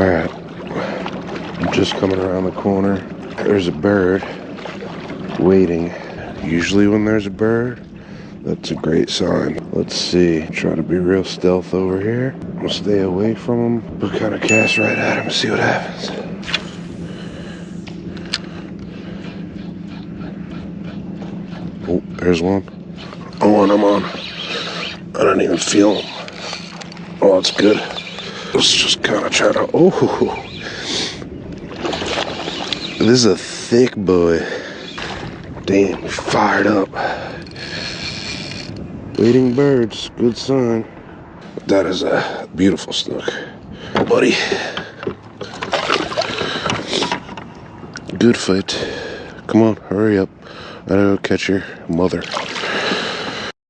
Alright, I'm just coming around the corner. There's a bird waiting. Usually when there's a bird, that's a great sign. Let's see. Try to be real stealth over here. I'm gonna stay away from him, but kind of cast right at him and see what happens. Oh, there's one. Oh, and I'm on. I don't even feel him. Oh, that's good. Let's just kind of try to. Oh, this is a thick boy. Damn, fired up. Waiting birds, good sign. That is a beautiful snook. Buddy. Good fight. Come on, hurry up. I gotta go catch your mother.